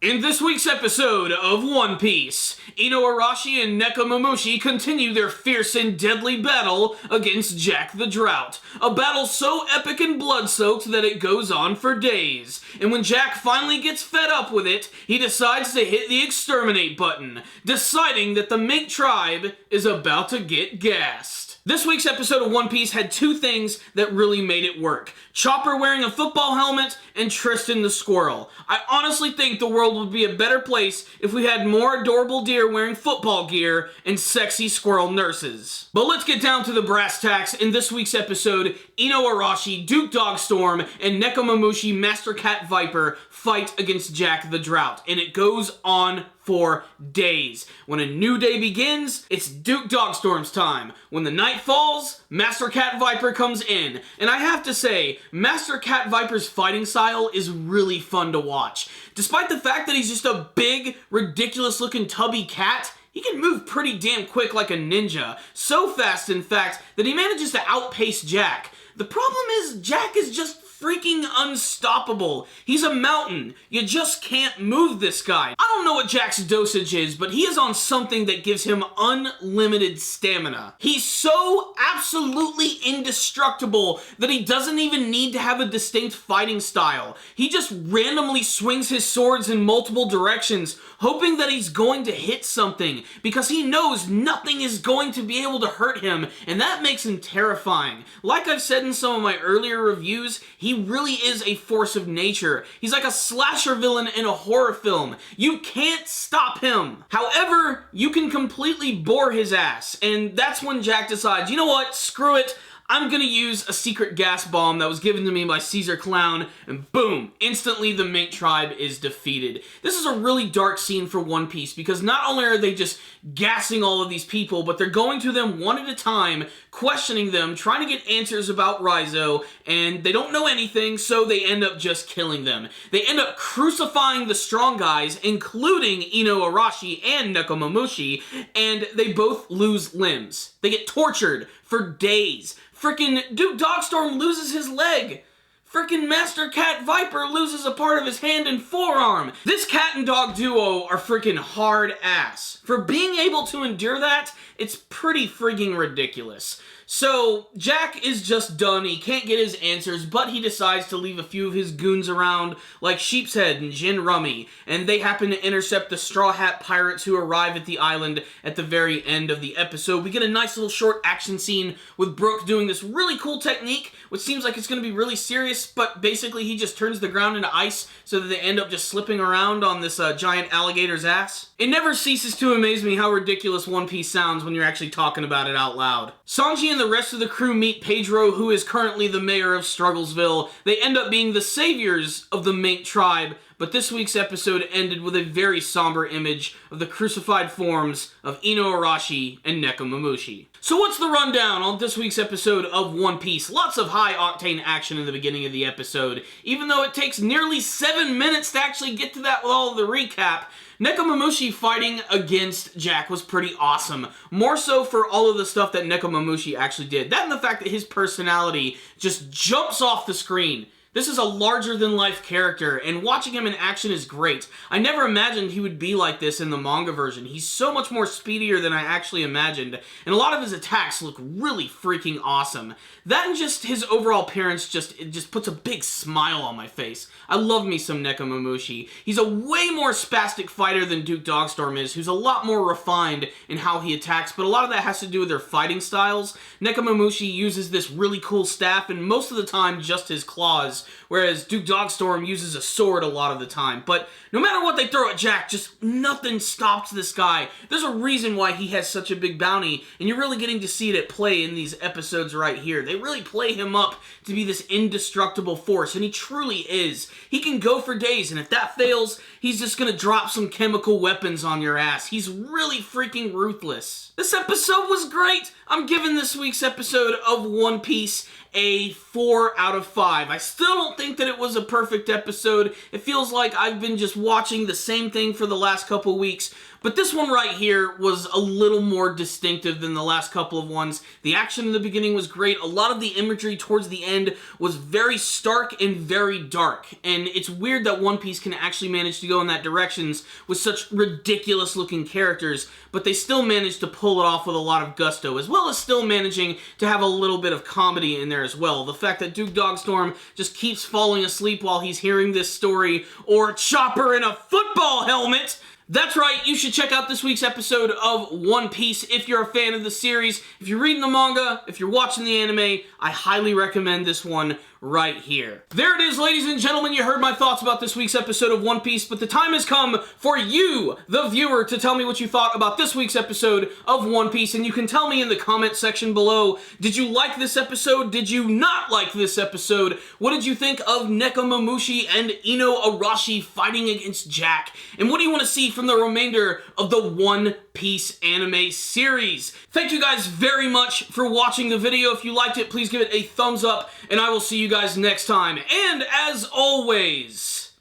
In this week's episode of One Piece, Ino Arashi and Nekomamushi continue their fierce and deadly battle against Jack the Drought. A battle so epic and blood-soaked that it goes on for days. And when Jack finally gets fed up with it, he decides to hit the exterminate button, deciding that the Mink tribe is about to get gassed. This week's episode of One Piece had two things that really made it work. Chopper wearing a football helmet and Tristan the squirrel. I honestly think the world would be a better place if we had more adorable deer wearing football gear and sexy squirrel nurses. But let's get down to the brass tacks. In this week's episode, Ino Arashi, Duke Dogstorm, and Nekomamushi Master Cat Viper fight against Jack the Drought. And it goes on for days. When a new day begins, it's Duke Dogstorm's time. When the night falls, Master Cat Viper comes in. And I have to say, Master Cat Viper's fighting style is really fun to watch. Despite the fact that he's just a big, ridiculous-looking tubby cat, he can move pretty damn quick like a ninja. So fast, in fact, that he manages to outpace Jack. The problem is, Jack is just freaking unstoppable. He's a mountain. You just can't move this guy. I don't know what Jack's dosage is, but he is on something that gives him unlimited stamina. He's so absolutely indestructible that he doesn't even need to have a distinct fighting style. He just randomly swings his swords in multiple directions, hoping that he's going to hit something, because he knows nothing is going to be able to hurt him, and that makes him terrifying. Like I've said in some of my earlier reviews, he really is a force of nature. He's like a slasher villain in a horror film. You can't stop him. However, you can completely bore his ass, and that's when Jack decides, you know what, screw it. I'm gonna use a secret gas bomb that was given to me by Caesar Clown, and boom, instantly the Mink tribe is defeated. This is a really dark scene for One Piece, because not only are they just gassing all of these people, but they're going to them one at a time, questioning them, trying to get answers about Raizo, and they don't know anything, so they end up just killing them. They end up crucifying the strong guys, including Ino Arashi and Nekomamushi, and they both lose limbs. They get tortured for days. Frickin' Duke Dogstorm loses his leg. Frickin' Master Cat Viper loses a part of his hand and forearm. This cat and dog duo are frickin' hard ass. For being able to endure that, it's pretty friggin' ridiculous. So, Jack is just done. He can't get his answers, but he decides to leave a few of his goons around, like Sheepshead and Jin Rummy, and they happen to intercept the Straw Hat Pirates who arrive at the island at the very end of the episode. We get a nice little short action scene with Brook doing this really cool technique, which seems like it's going to be really serious, but basically he just turns the ground into ice so that they end up just slipping around on this giant alligator's ass. It never ceases to amaze me how ridiculous One Piece sounds when you're actually talking about it out loud. Sanji and the rest of the crew meet Pedro, who is currently the mayor of Strugglesville. They end up being the saviors of the Mink tribe, but this week's episode ended with a very somber image of the crucified forms of Ino Arashi and Nekomamushi. So what's the rundown on this week's episode of One Piece? Lots of high-octane action in the beginning of the episode. Even though it takes nearly 7 minutes to actually get to that with all of the recap, Nekomamushi fighting against Jack was pretty awesome. More so for all of the stuff that Nekomamushi actually did. That and the fact that his personality just jumps off the screen. This is a larger-than-life character, and watching him in action is great. I never imagined he would be like this in the manga version. He's so much more speedier than I actually imagined, and a lot of his attacks look really freaking awesome. That and just his overall appearance it just puts a big smile on my face. I love me some Nekomamushi. He's a way more spastic fighter than Duke Dogstorm is, who's a lot more refined in how he attacks, but a lot of that has to do with their fighting styles. Nekomamushi uses this really cool staff, and most of the time just his claws, whereas Duke Dogstorm uses a sword a lot of the time. But no matter what they throw at Jack, just nothing stops this guy. There's a reason why he has such a big bounty, and you're really getting to see it at play in these episodes right here. They really play him up to be this indestructible force, and he truly is. He can go for days, and if that fails, he's just gonna drop some chemical weapons on your ass. He's really freaking ruthless. This episode was great! I'm giving this week's episode of One Piece a 4 out of 5. I still don't think that it was a perfect episode. It feels like I've been just watching the same thing for the last couple weeks, But this one right here was a little more distinctive than the last couple of ones. The action in the beginning was great. A lot of the imagery towards the end was very stark and very dark. And it's weird that One Piece can actually manage to go in that directions with such ridiculous looking characters, but they still managed to pull it off with a lot of gusto, as well as still managing to have a little bit of comedy in there as well. The fact that Duke Dogstorm just keeps falling asleep while he's hearing this story, or Chopper in a football helmet. That's right, you should check out this week's episode of One Piece if you're a fan of the series. If you're reading the manga, if you're watching the anime, I highly recommend this one right here. There it is, ladies and gentlemen. You heard my thoughts about this week's episode of One Piece, but the time has come for you, the viewer, to tell me what you thought about this week's episode of One Piece, and you can tell me in the comment section below, did you like this episode? Did you not like this episode? What did you think of Nekomamushi and Ino Arashi fighting against Jack? And what do you want to see from the remainder of the One Piece anime series? Thank you guys very much for watching the video. If you liked it, please give it a thumbs up, and I will see you guys next time. And as always,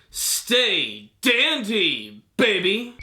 stay dandy, baby.